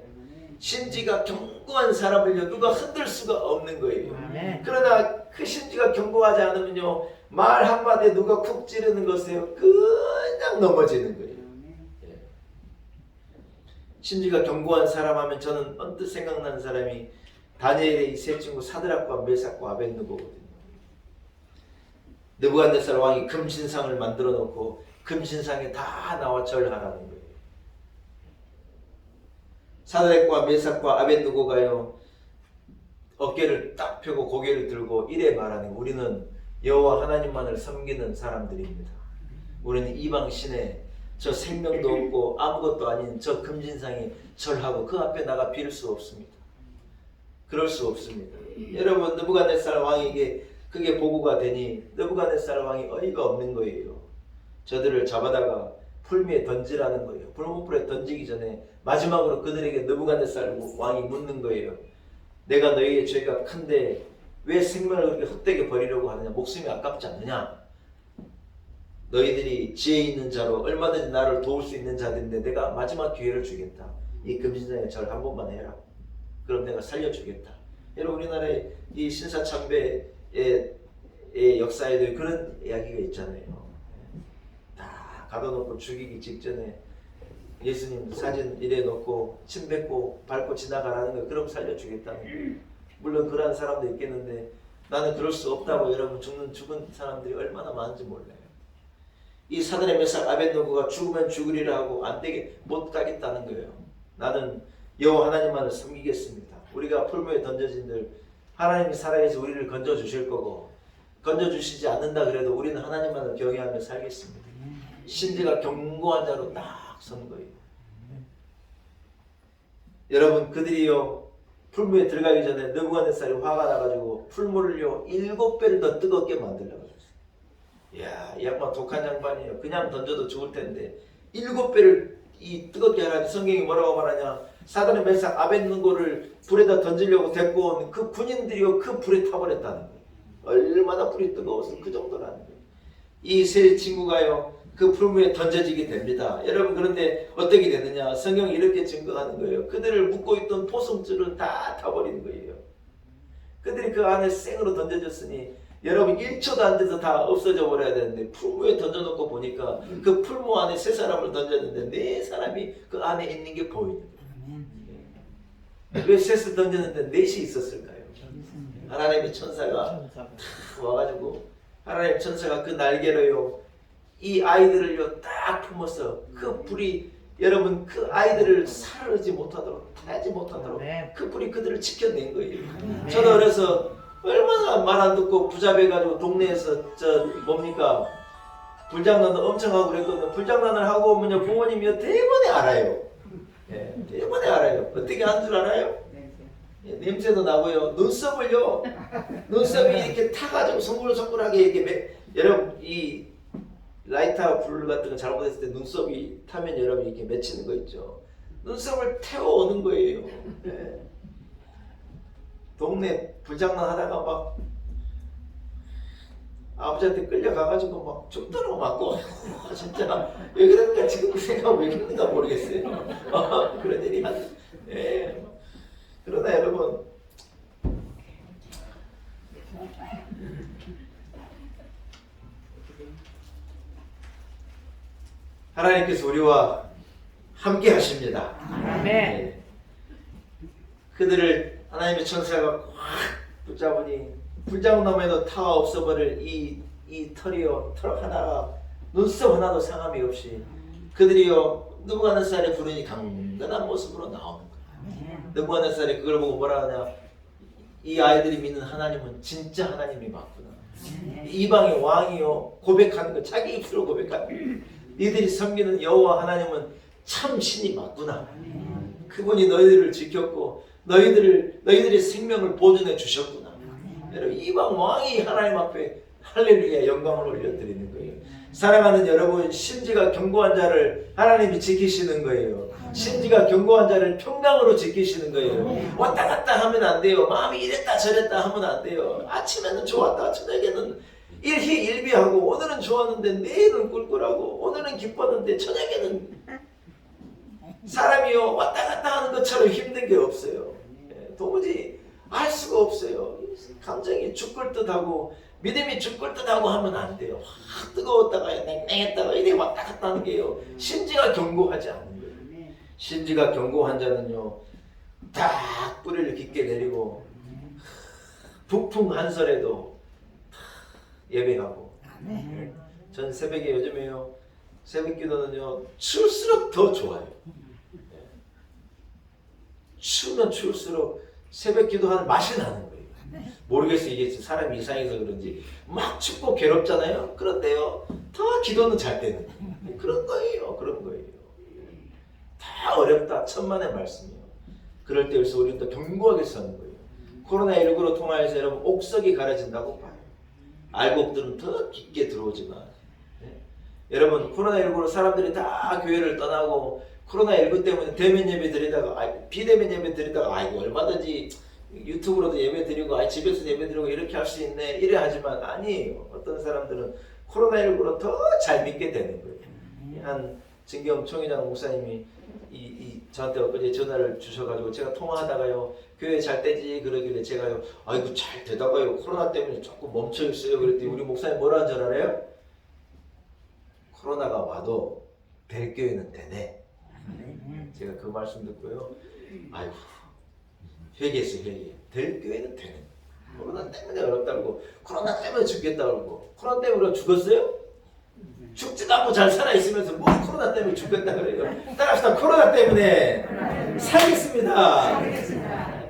심지가 견고한 사람을요 누가 흔들 수가 없는 거예요. 아멘. 그러나 그 심지가 견고하지 않으면요 말 한마디에 누가 쿡 찌르는 것에요 그냥 넘어지는 거예요. 예. 심지가 견고한 사람 하면 저는 언뜻 생각나는 사람이 다니엘의 이 세 친구 사드락과 메삭과 아벳느고거든요. 느부갓네살 왕이 금신상을 만들어 놓고 금신상에 다 나와 절하라는 거예요. 사드락과 메삭과 아벳느고가요 어깨를 딱 펴고 고개를 들고 이래 말하는 거예요. 우리는 여호와 하나님만을 섬기는 사람들입니다. 우리는 이방 신에 저 생명도 없고 아무것도 아닌 저 금신상에 절하고 그 앞에 나가 빌 수 없습니다. 그럴 수 없습니다. 여러분 느부갓네살 왕에게 그게 보고가 되니 느부갓네살 왕이 어이가 없는 거예요. 저들을 잡아다가 풀미에 던지라는 거예요. 불문불에 던지기 전에 마지막으로 그들에게 느부갓네살 왕이 묻는 거예요. 내가 너희의 죄가 큰데 왜 생명을 그렇게 헛되게 버리려고 하느냐? 목숨이 아깝지 않느냐? 너희들이 지혜 있는 자로 얼마든지 나를 도울 수 있는 자들인데 내가 마지막 기회를 주겠다. 이 금신상에 절 한 번만 해라. 그럼 내가 살려주겠다. 여러분 우리나라의 이 신사참배의 역사에도 그런 이야기가 있잖아요. 다 가둬놓고 죽이기 직전에 예수님 사진 이래 놓고 침 뱉고 밟고 지나가라는 거 그럼 살려주겠다는 거. 물론 그러한 사람도 있겠는데 나는 그럴 수 없다고. 여러분 죽은 사람들이 얼마나 많은지 몰라요. 이 사드락 메삭 아벳노고가 죽으면 죽으리라 하고 안 되게 못 가겠다는 거예요. 나는 여호와 하나님만을 섬기겠습니다. 우리가 풀무에 던져진들 하나님이 살아계셔서 우리를 건져 주실 거고 건져 주시지 않는다 그래도 우리는 하나님만을 경외하며 살겠습니다. 심지가 견고한 자로 딱 선 거예요. 여러분 그들이요 풀무에 들어가기 전에 느부갓네살이 화가 나가지고 풀무를요 7배를 더 뜨겁게 만들려고 했어요. 이야, 이 양반 독한 양반이에요. 그냥 던져도 죽을 텐데 7배를 이 뜨겁게 하라니. 성경이 뭐라고 말하냐? 사드락 메삭 아벳느고를 불에다 던지려고 데리고 온 그 군인들이요 그 불에 타버렸다는 거예요. 얼마나 불이 뜨거워서 그 정도라는 거예요. 이 세 친구가요 그 풀무에 던져지게 됩니다. 여러분 그런데 어떻게 되느냐? 성경이 이렇게 증거하는 거예요. 그들을 묶고 있던 포승줄은 다 타버린 거예요. 그들이 그 안에 생으로 던져졌으니 여러분 1초도 안 돼서 다 없어져 버려야 되는데 풀무에 던져놓고 보니까 그 풀무 안에 세 사람을 던졌는데 네 사람이 그 안에 있는 게 보이는 거예요. 왜 셋을 던졌는데 넷이 있었을까요? 하나님의 천사가 와가지고 하나님의 천사가 그 날개로요 이 아이들을요 딱 품어서 그 불이 여러분 그 아이들을 사르지 못하도록 타지 못하도록 그 불이 그들을 지켜낸 거예요. 저도 어려서 얼마나 말 안 듣고 부잡해가지고 동네에서 뭡니까 불장난을 엄청 하고 그랬거든요. 불장난을 하고 오면요 부모님이요 대번에 알아요. 예, 대번에 알아요. 어떻게 한 줄 알아요? 예, 냄새도 나고요. 눈썹을요 눈썹이 이렇게 타가지고 송글송글하게 이렇게 여러분 이 라이터 불 같은 거 잘못했을 때 눈썹이 타면 여러분 이렇게 맺히는 거 있죠. 눈썹을 태워오는 거예요. 예. 동네 불장난 하다가 막 아버지한테 끌려가가지고 막 죽도록 맞고 진짜 왜 그런가 지금 그 생각 왜 그런가 모르겠어요. 그런 일이 예. 그러나 여러분 하나님께서 우리와 함께 하십니다. 아멘. 그들을 하나님의 천사가 확 붙잡으니 불장나무에도 타 없어버릴 이 털이요 털 하나가 눈썹 하나도 상함이 없이 그들이요 느부갓네살이 부르니 강건한 모습으로 나오는 거예요. 느부갓네살이 그걸 보고 뭐라 하냐? 이 아이들이 믿는 하나님은 진짜 하나님이 맞구나. 이방의 왕이요 고백하는 거 자기 입술로 고백하는 거. 니들이 섬기는 여호와 하나님은 참 신이 맞구나. 그분이 너희들을 지켰고 너희들의 생명을 보존해 주셨구나. 여러분 이방 왕이 하나님 앞에 할렐루야 영광을 올려드리는 거예요. 사랑하는 여러분 심지가 견고한 자를 하나님이 지키시는 거예요. 심지가 견고한 자를 평강으로 지키시는 거예요. 왔다 갔다 하면 안 돼요. 마음이 이랬다 저랬다 하면 안 돼요. 아침에는 좋았다 저녁에는 일희일비하고 오늘은 좋았는데 내일은 꿀꿀하고 오늘은 기뻤는데 저녁에는 사람이요 왔다 갔다 하는 것처럼 힘든 게 없어요. 도무지 알 수가 없어요. 감정이 죽을 듯하고 믿음이 죽을 듯하고 하면 안 돼요. 확 뜨거웠다가 냉랭했다가 이렇게 왔다 갔다 하는 게요. 심지가 견고하지 않은 거예요. 심지가 견고한 자는요 딱 뿌리를 깊게 내리고 북풍 한설에도 예배하고. 전 새벽에 요즘에요 새벽 기도는요 추울수록 더 좋아요. 추우면 추울수록 새벽 기도하는 맛이 나는 거예요. 모르겠어요. 이게 사람이 이상해서 그런지 막 춥고 괴롭잖아요. 그런데요 더 기도는 잘 되는 거예요. 그런 거예요. 그런 거예요. 다 어렵다 천만의 말씀이에요. 그럴 때일수록 우리는 더 견고하게 서는 거예요. 코로나19로 통하여서 여러분 옥석이 가려진다고 봐요. 알곡들은 더 깊게 들어오지만 여러분 코로나19로 사람들이 다 교회를 떠나고 코로나19 때문에 대면 예배 드리다가 비대면 예배 드리다가 아이고 얼마든지 유튜브로도 예배 드리고 집에서 예배 드리고 이렇게 할 수 있네 이래 하지만 아니에요. 어떤 사람들은 코로나19로 더 잘 믿게 되는 거예요. 한 진경 총회장 목사님이 저한테 어제 전화를 주셔가지고 제가 통화하다가요 교회 잘 되지 그러길래 제가요 아이고 잘 되다가요 코로나 때문에 조금 멈춰 있어요 그랬더니 우리 목사님 뭐라 한 줄 알아요? 코로나가 와도 될 교회는 되네. 제가 그 말씀 듣고요. 아이고 회개했어요. 회개. 될 교회는 되는. 코로나 때문에 어렵다고 코로나 때문에 죽겠다고 코로나 때문에 죽었어요? 죽지도 않고 잘 살아있으면서 뭐 코로나 때문에 죽겠다 그래요. 따라합시다. 코로나 때문에 살겠습니다.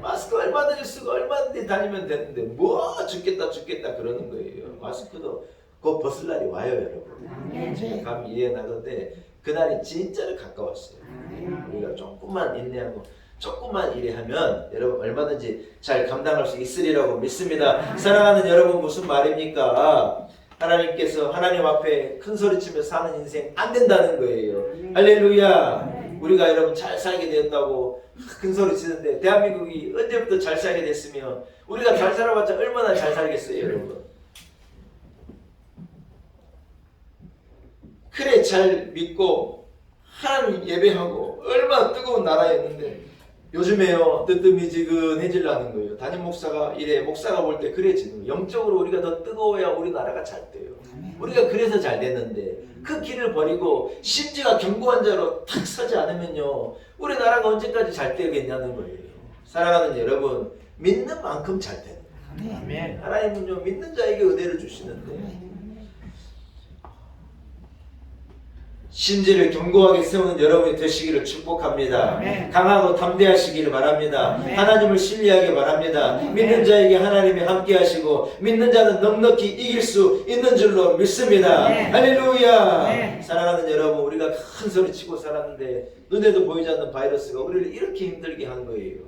마스크 얼마든지 쓰고 얼마든지 다니면 되는데 뭐 죽겠다 그러는 거예요. 마스크도 곧 벗을 날이 와요 여러분. 제가 감히 이해 나는데 그날이 진짜로 가까웠어요. 우리가 조금만 인내하고 조금만 일하면 여러분 얼마든지 잘 감당할 수 있으리라고 믿습니다. 사랑하는 여러분 무슨 말입니까? 하나님께서 하나님 앞에 큰 소리치며 사는 인생 안 된다는 거예요. 할렐루야. 우리가 여러분 잘 살게 되었다고 큰 소리치는데 대한민국이 언제부터 잘 살게 됐으며 우리가 잘 살아봤자 얼마나 잘 살겠어요 여러분. 그래 잘 믿고 하나님 예배하고 얼마나 뜨거운 나라였는데 요즘에요 뜨뜻미지근해지려는 거예요. 담임 목사가 이래 목사가 볼 때 그래 지금 영적으로 우리가 더 뜨거워야 우리나라가 잘 돼요. 우리가 그래서 잘 됐는데 그 길을 버리고 심지가 견고한 자로 탁 서지 않으면요 우리나라가 언제까지 잘 되겠냐는 거예요. 사랑하는 여러분 믿는 만큼 잘 되는 거예요. 하나님은요 믿는 자에게 은혜를 주시는데 심지를 견고하게 세우는 여러분이 되시기를 축복합니다. 강하고 담대하시기를 바랍니다. 하나님을 신뢰하기 바랍니다. 믿는 자에게 하나님이 함께 하시고 믿는 자는 넉넉히 이길 수 있는 줄로 믿습니다. 할렐루야. 사랑하는 여러분 우리가 큰 소리 치고 살았는데 눈에도 보이지 않는 바이러스가 우리를 이렇게 힘들게 한 거예요.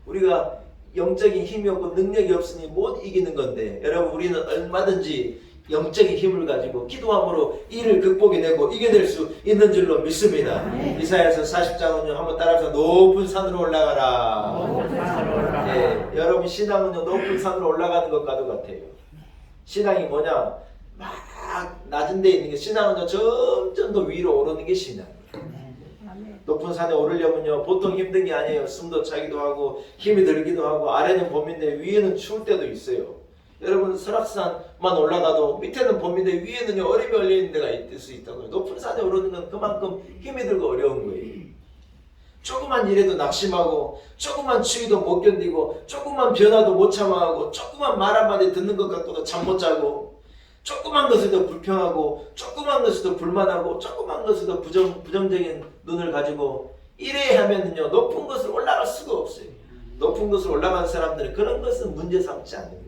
우리가 영적인 힘이 없고 능력이 없으니 못 이기는 건데 여러분 우리는 얼마든지 영적인 힘을 가지고 기도함으로 이를 극복해내고 이겨낼 수 있는 줄로 믿습니다. 이사야서 40장은요 한번 따라서 높은 산으로 올라가라. 네, 여러분 신앙은요 높은 산으로 올라가는 것과도 같아요. 신앙이 뭐냐 막 낮은 데 있는 게 신앙은요 점점 더 위로 오르는 게 신앙이에요. 높은 산에 오르려면요 보통 힘든 게 아니에요. 숨도 차기도 하고 힘이 들기도 하고 아래는 봄인데 위에는 추울 때도 있어요. 여러분 설악산만 올라가도 밑에는 봄인데 위에는요 얼음이 얼려있는 데가 있을 수 있다고요. 높은 산에 오르는 건 그만큼 힘이 들고 어려운 거예요. 조그만 일에도 낙심하고 조그만 추위도 못 견디고 조그만 변화도 못 참아하고 조그만 말 한마디 듣는 것 같고도 잠 못 자고 조그만 것에도 불평하고 조그만 것에도 불만하고 조그만 것에도 부정적인 눈을 가지고 이래 하면은요 높은 것을 올라갈 수가 없어요. 높은 것을 올라가는 사람들은 그런 것은 문제 삼지 않는 거예요.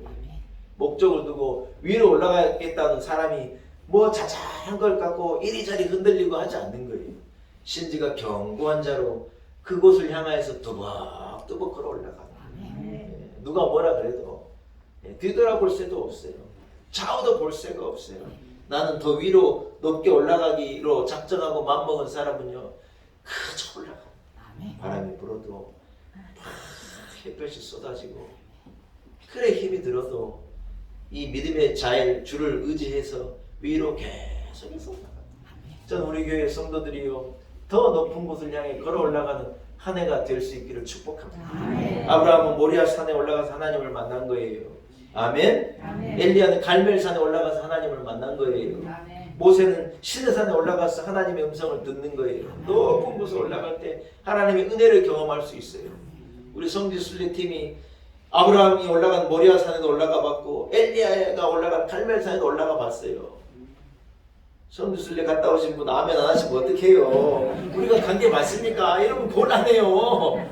목적을 두고 위로 올라가겠다는 사람이 뭐 자잘한 걸 갖고 이리저리 흔들리고 하지 않는 거예요. 심지가 견고한 자로 그곳을 향하여서 뚜벅뚜벅 걸어 올라가는 거예요. 누가 뭐라 그래도 뒤돌아볼 새도 없어요. 좌우도 볼 새가 없어요. 나는 더 위로 높게 올라가기로 작정하고 맘먹은 사람은요 그저 올라가. 바람이 불어도 햇볕이 쏟아지고 그래 힘이 들어도 이 믿음의 자일 주를 의지해서 위로 계속해서 올라갑니다. 저는 우리 교회 성도들이요 더 높은 곳을 향해 걸어 올라가는 한 해가 될 수 있기를 축복합니다. 아브라함은 모리아 산에 올라가서 하나님을 만난 거예요. 아멘. 엘리야는 갈멜산에 올라가서 하나님을 만난 거예요. 모세는 시내산에 올라가서 하나님의 음성을 듣는 거예요. 높은 곳에 올라갈 때 하나님의 은혜를 경험할 수 있어요. 우리 성지 순례팀이 아브라함이 올라간 모리아 산에도 올라가 봤고 엘리야가 올라간 갈멜산에도 올라가 봤어요. 성지순례 갔다 오신 분 아멘 안 하시면 어떡해요. 우리가 간 게 맞습니까? 여러분 곤란해요.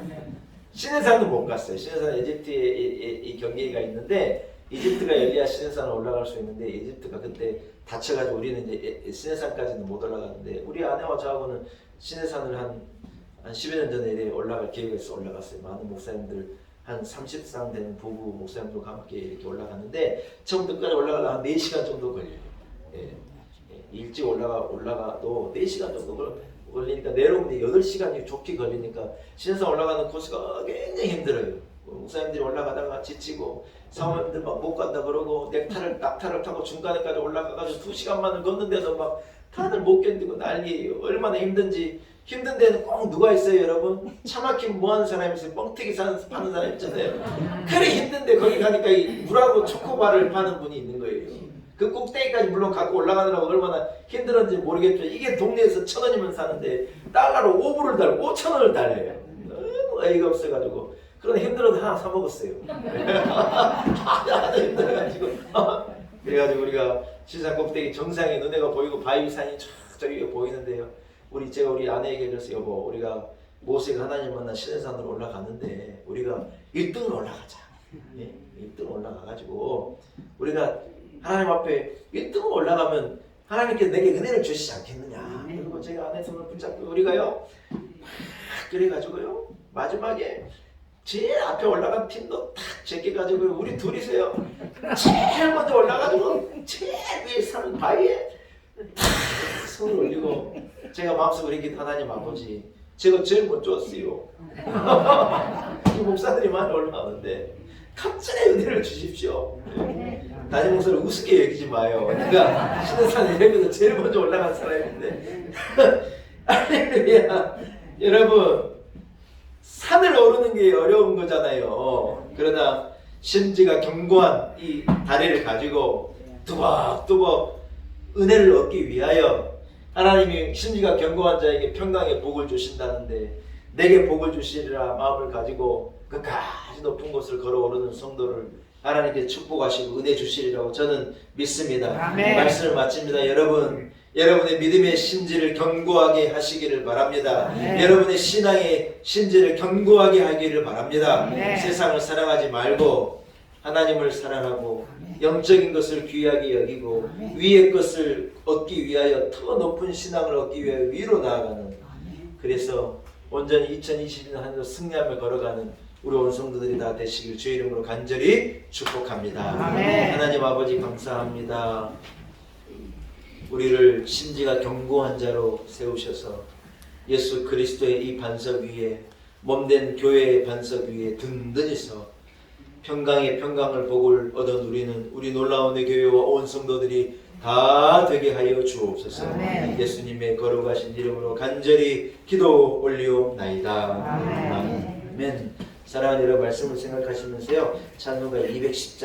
시내산도 못 갔어요. 시내산 이집트에 이 경계가 있는데 이집트가 엘리야 시내산에 올라갈 수 있는데 이집트가 그때 다쳐가지고 우리는 이제 시내산까지는 못 올라갔는데 우리 아내와 저하고는 시내산을 한 10여 년 전에 올라갈 계획이 있어 올라갔어요. 많은 목사님들 한 30상 되는 부부 목사님들과 함께 이렇게 올라갔는데 처음부터까지 올라가려면 한 4시간 정도 걸려요. 일찍 올라가도 4시간 정도 걸리니까 내려오는데 8시간이 좋게 걸리니까 신선 올라가는 코스가 굉장히 힘들어요. 목사님들이 올라가다가 지치고 사모님들 막 못 간다 그러고 낙타를 타고 중간에까지 올라가가지고 2시간만을 걷는데도 막 다들 못 견디고 난리예요. 얼마나 힘든지. 힘든 데는 꼭 누가 있어요 여러분? 차 막히면 뭐하는 사람이 있어요? 뻥튀기 파는 사람 있잖아요. 그래 힘든데 거기 가니까 이 물하고 초코바를 파는 분이 있는 거예요. 그 꼭대기까지 물론 갖고 올라가느라고 얼마나 힘들었는지 모르겠지만 이게 동네에서 1,000원이면 사는데 달러로 5불을 달고 5,000원을 달래요. 너무 어이가 없어가지고 그러나 힘들어도 하나 사 먹었어요. 하나도 힘들어가지고 그래가지고 우리가 신산 꼭대기 정상에 너네가 보이고 바위산이 저기 보이는데요. 제가 우리 아내에게 그래서 여보 우리가 모세가 하나님 만나 시내산으로 올라갔는데 우리가 1등으로 올라가자. 예? 1등 올라가가지고 우리가 하나님 앞에 1등으로 올라가면 하나님께 내게 은혜를 주시지 않겠느냐. 그리고 제가 아내 손을 붙잡고 우리가요 그래가지고요 마지막에 제일 앞에 올라간 팀도 탁 제껴가지고 우리 둘이서요 제일 먼저 올라가지고 제일 위에 사는 바위에 탁 손을 올리고 제가 마음속으로 이렇게 하나님 아버지 제가 제일 먼저 왔어요. 이 목사들이 많이 올라오는데 갑자기 은혜를 주십시오. 담임 목사를 우습게 여기지 마요. 그러니까 신해산 예배에서 제일 먼저 올라간 사람인데 할렐루야. 여러분 산을 오르는 게 어려운 거잖아요. 그러나 심지가 견고한 이 다리를 가지고 뚜벅뚜벅 은혜를 얻기 위하여 하나님이 심지가 견고한 자에게 평강의 복을 주신다는데 내게 복을 주시리라 마음을 가지고 끝까지 높은 곳을 걸어오르는 성도를 하나님께 축복하시고 은혜 주시리라고 저는 믿습니다. 아멘. 말씀을 마칩니다. 여러분의 믿음의 심지를 견고하게 하시기를 바랍니다. 아멘. 여러분의 신앙의 심지를 견고하게 하기를 바랍니다. 아멘. 세상을 사랑하지 말고 하나님을 사랑하고 영적인 것을 귀하게 여기고 위의 것을 얻기 위하여 더 높은 신앙을 얻기 위하여 위로 나아가는 그래서 온전히 2020년 한 해 승리하며 걸어가는 우리 온 성도들이 다 되시길 주의 이름으로 간절히 축복합니다. 아멘. 하나님 아버지 감사합니다. 우리를 심지가 견고한 자로 세우셔서 예수 그리스도의 이 반석 위에 몸된 교회의 반석 위에 든든히 서 평강의 평강을 복을 얻어 누리는 우리 놀라운 내 교회와 온 성도들이 다 되게 하여 주옵소서. 아멘. 예수님의 거룩하신 이름으로 간절히 기도 올리옵나이다. 아멘. 아멘. 사랑하는 여러분 말씀을 생각하시면서요 찬송가 210장